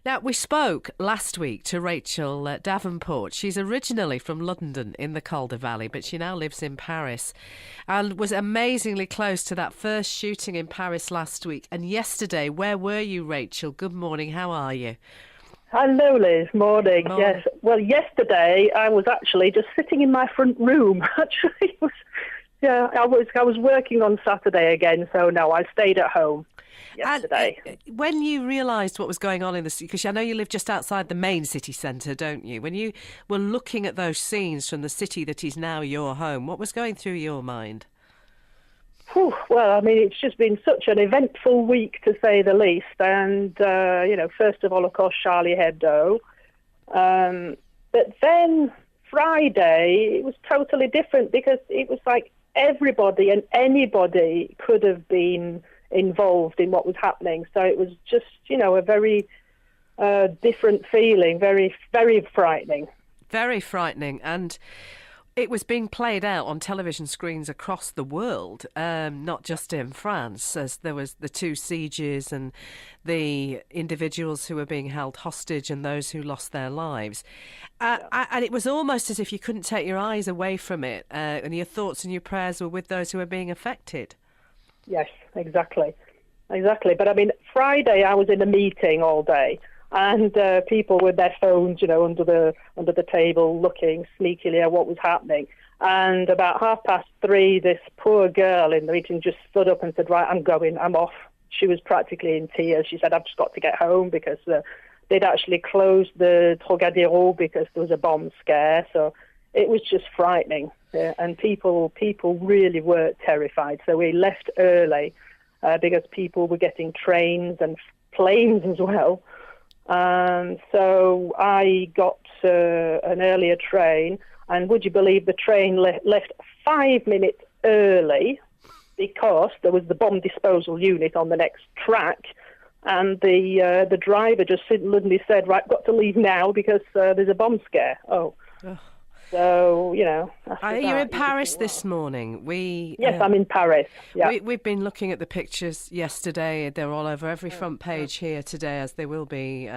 Now, we spoke last week to Rachel Davenport. She's originally from Luddenden in the Calder Valley, but she now lives in Paris and was amazingly close to that first shooting in Paris last week. And yesterday, where were you, Rachel? Good morning. How are you? Hello, Liz. Morning. Yes. Well, yesterday I was actually just sitting in my front room. Actually, I was working on Saturday again, so no, I stayed at home yesterday. And when you realised what was going on in the city, because I know you live just outside the main city centre, don't you? When you were looking at those scenes from the city that is now your home, what was going through your mind? Well, I mean, it's just been such an eventful week, to say the least. And, first of all, of course, Charlie Hebdo. But then Friday, it was totally different because it was like everybody and anybody could have been involved in what was happening. So it was just, a very different feeling, very, very frightening. Very frightening. And it was being played out on television screens across the world, not just in France, as there was the two sieges and the individuals who were being held hostage and those who lost their lives. And it was almost as if you couldn't take your eyes away from it, and your thoughts and your prayers were with those who were being affected. Yes, exactly. But I mean, Friday I was in a meeting all day. And people with their phones, under the table, looking sneakily at what was happening. And about 3:30, this poor girl in the meeting just stood up and said, "Right, I'm going. I'm off." She was practically in tears. She said, "I've just got to get home," because they'd actually closed the Trocadero because there was a bomb scare. So it was just frightening, and people really were terrified. So we left early because people were getting trains and planes as well. So I got an earlier train, and would you believe the train left 5 minutes early because there was the bomb disposal unit on the next track, and the driver just suddenly said, "Right, got to leave now because there's a bomb scare." Oh. So, Are you in Paris this morning? Yes, I'm in Paris. Yeah. We've been looking at the pictures yesterday. They're all over every front page here today, as they will be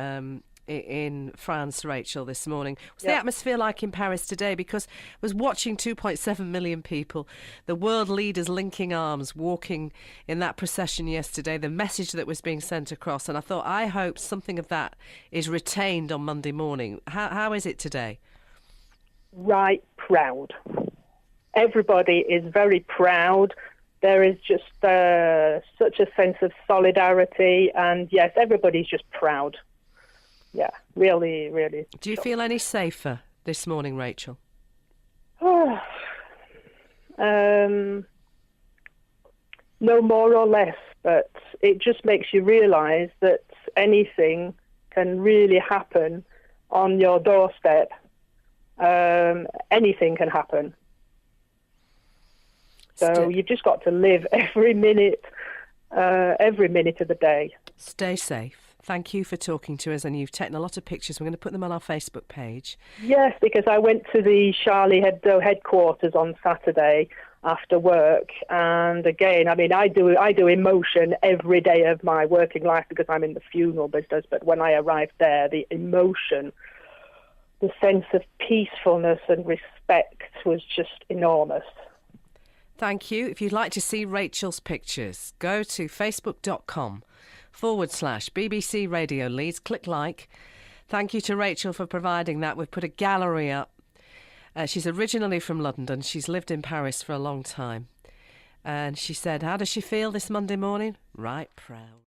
in France, Rachel, this morning. What's the atmosphere like in Paris today? Because I was watching 2.7 million people, the world leaders linking arms, walking in that procession yesterday, the message that was being sent across. And I thought, I hope something of that is retained on Monday morning. How is it today? Right, proud. Everybody is very proud. There is just such a sense of solidarity, and yes, everybody's just proud. Yeah, really, really. Do you feel any safer this morning, Rachel? No more or less, but it just makes you realise that anything can really happen on your doorstep. Anything can happen. So you've just got to live every minute of the day. Stay safe. Thank you for talking to us, and you've taken a lot of pictures. We're going to put them on our Facebook page. Yes, because I went to the Charlie Hebdo headquarters on Saturday after work, and again, I mean, I do emotion every day of my working life because I'm in the funeral business. But when I arrived there, the emotion, the sense of peacefulness and respect was just enormous. Thank you. If you'd like to see Rachel's pictures, go to facebook.com/BBC Radio Leeds. Click like. Thank you to Rachel for providing that. We've put a gallery up. She's originally from Luddenden. She's lived in Paris for a long time. And she said, how does she feel this Monday morning? Right proud.